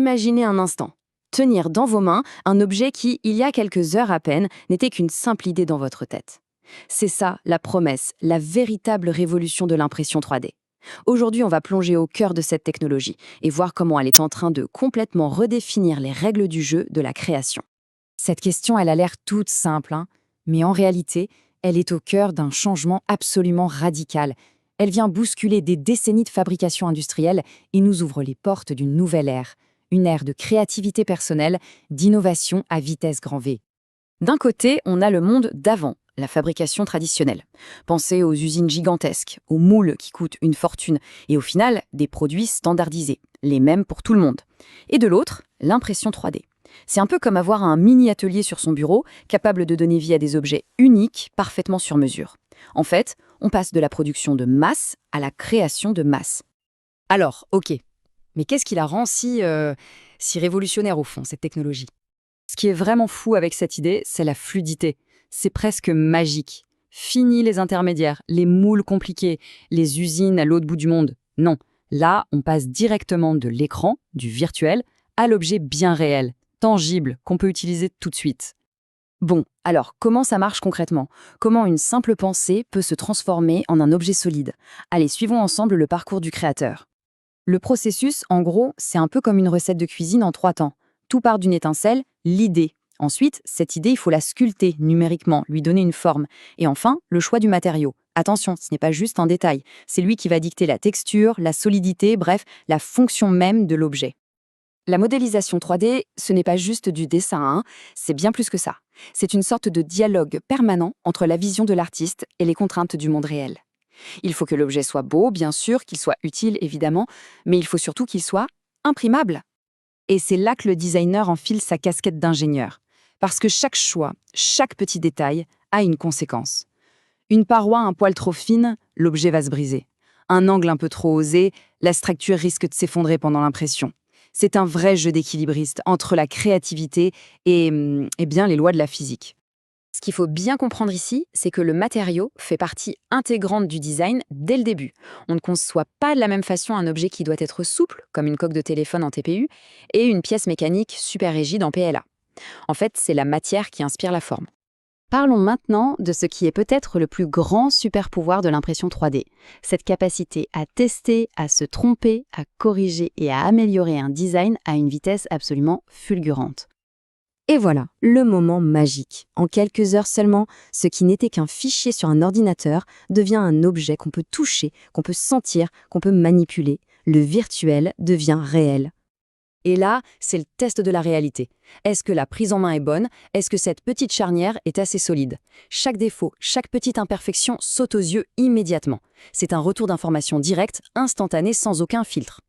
Imaginez un instant. Tenir dans vos mains un objet qui, il y a quelques heures à peine, n'était qu'une simple idée dans votre tête. C'est ça, la promesse, la véritable révolution de l'impression 3D. Aujourd'hui, on va plonger au cœur de cette technologie et voir comment elle est en train de complètement redéfinir les règles du jeu de la création. Cette question, elle a l'air toute simple, hein, mais en réalité, elle est au cœur d'un changement absolument radical. Elle vient bousculer des décennies de fabrication industrielle et nous ouvre les portes d'une nouvelle ère. Une ère de créativité personnelle, d'innovation à vitesse grand V. D'un côté, on a le monde d'avant, la fabrication traditionnelle. Pensez aux usines gigantesques, aux moules qui coûtent une fortune, et au final, des produits standardisés, les mêmes pour tout le monde. Et de l'autre, l'impression 3D. C'est un peu comme avoir un mini-atelier sur son bureau, capable de donner vie à des objets uniques, parfaitement sur mesure. En fait, on passe de la production de masse à la création de masse. Alors, ok. Mais qu'est-ce qui la rend si révolutionnaire au fond, cette technologie? Ce qui est vraiment fou avec cette idée, c'est la fluidité. C'est presque magique. Fini les intermédiaires, les moules compliqués, les usines à l'autre bout du monde. Non, là, on passe directement de l'écran, du virtuel, à l'objet bien réel, tangible, qu'on peut utiliser tout de suite. Bon, alors, comment ça marche concrètement? Comment une simple pensée peut se transformer en un objet solide? Allez, suivons ensemble le parcours du créateur. Le processus, en gros, c'est un peu comme une recette de cuisine en 3 temps. Tout part d'une étincelle, l'idée. Ensuite, cette idée, il faut la sculpter numériquement, lui donner une forme. Et enfin, le choix du matériau. Attention, ce n'est pas juste un détail. C'est lui qui va dicter la texture, la solidité, bref, la fonction même de l'objet. La modélisation 3D, ce n'est pas juste du dessin, hein, c'est bien plus que ça. C'est une sorte de dialogue permanent entre la vision de l'artiste et les contraintes du monde réel. Il faut que l'objet soit beau, bien sûr, qu'il soit utile, évidemment, mais il faut surtout qu'il soit imprimable. Et c'est là que le designer enfile sa casquette d'ingénieur. Parce que chaque choix, chaque petit détail a une conséquence. Une paroi un poil trop fine, l'objet va se briser. Un angle un peu trop osé, la structure risque de s'effondrer pendant l'impression. C'est un vrai jeu d'équilibriste entre la créativité et bien les lois de la physique. Ce qu'il faut bien comprendre ici, c'est que le matériau fait partie intégrante du design dès le début. On ne conçoit pas de la même façon un objet qui doit être souple, comme une coque de téléphone en TPU, et une pièce mécanique super rigide en PLA. En fait, c'est la matière qui inspire la forme. Parlons maintenant de ce qui est peut-être le plus grand super-pouvoir de l'impression 3D. Cette capacité à tester, à se tromper, à corriger et à améliorer un design à une vitesse absolument fulgurante. Et voilà, le moment magique. En quelques heures seulement, ce qui n'était qu'un fichier sur un ordinateur devient un objet qu'on peut toucher, qu'on peut sentir, qu'on peut manipuler. Le virtuel devient réel. Et là, c'est le test de la réalité. Est-ce que la prise en main est bonne? Est-ce que cette petite charnière est assez solide? Chaque défaut, chaque petite imperfection saute aux yeux immédiatement. C'est un retour d'information direct, instantané, sans aucun filtre.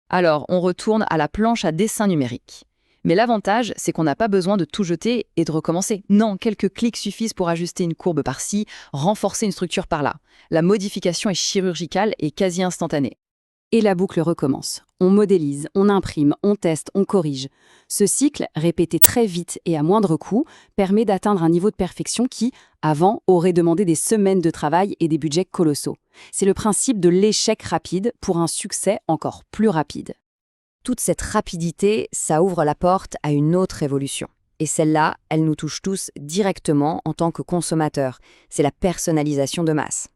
Alors, on retourne à la planche à dessin numérique. Mais l'avantage, c'est qu'on n'a pas besoin de tout jeter et de recommencer. Non, quelques clics suffisent pour ajuster une courbe par-ci, renforcer une structure par-là. La modification est chirurgicale et quasi instantanée. Et la boucle recommence. On modélise, on imprime, on teste, on corrige. Ce cycle, répété très vite et à moindre coût, permet d'atteindre un niveau de perfection qui, avant, aurait demandé des semaines de travail et des budgets colossaux. C'est le principe de l'échec rapide pour un succès encore plus rapide. Toute cette rapidité, ça ouvre la porte à une autre révolution. Et celle-là, elle nous touche tous directement en tant que consommateurs. C'est la personnalisation de masse.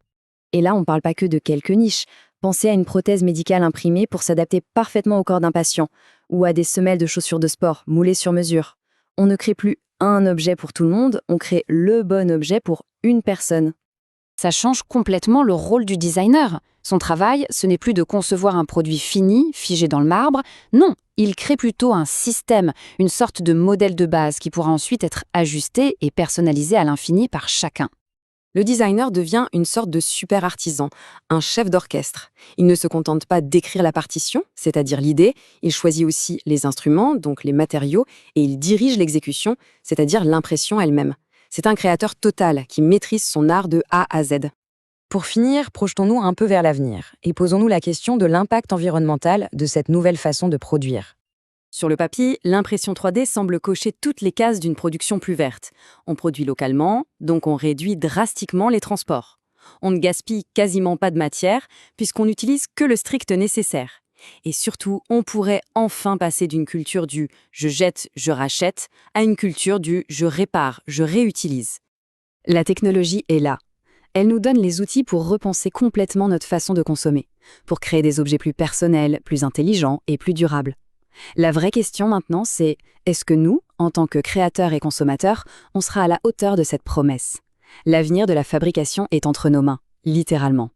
Et là, on ne parle pas que de quelques niches. Pensez à une prothèse médicale imprimée pour s'adapter parfaitement au corps d'un patient, ou à des semelles de chaussures de sport moulées sur mesure. On ne crée plus un objet pour tout le monde, on crée le bon objet pour une personne. Ça change complètement le rôle du designer. Son travail, ce n'est plus de concevoir un produit fini, figé dans le marbre. Non, il crée plutôt un système, une sorte de modèle de base qui pourra ensuite être ajusté et personnalisé à l'infini par chacun. Le designer devient une sorte de super artisan, un chef d'orchestre. Il ne se contente pas d'écrire la partition, c'est-à-dire l'idée, il choisit aussi les instruments, donc les matériaux, et il dirige l'exécution, c'est-à-dire l'impression elle-même. C'est un créateur total qui maîtrise son art de A à Z. Pour finir, projetons-nous un peu vers l'avenir et posons-nous la question de l'impact environnemental de cette nouvelle façon de produire. Sur le papier, l'impression 3D semble cocher toutes les cases d'une production plus verte. On produit localement, donc on réduit drastiquement les transports. On ne gaspille quasiment pas de matière, puisqu'on n'utilise que le strict nécessaire. Et surtout, on pourrait enfin passer d'une culture du je jette, je rachète à une culture du je répare, je réutilise. La technologie est là. Elle nous donne les outils pour repenser complètement notre façon de consommer, pour créer des objets plus personnels, plus intelligents et plus durables. La vraie question maintenant, c'est est-ce que nous, en tant que créateurs et consommateurs, on sera à la hauteur de cette promesse? L'avenir de la fabrication est entre nos mains, littéralement.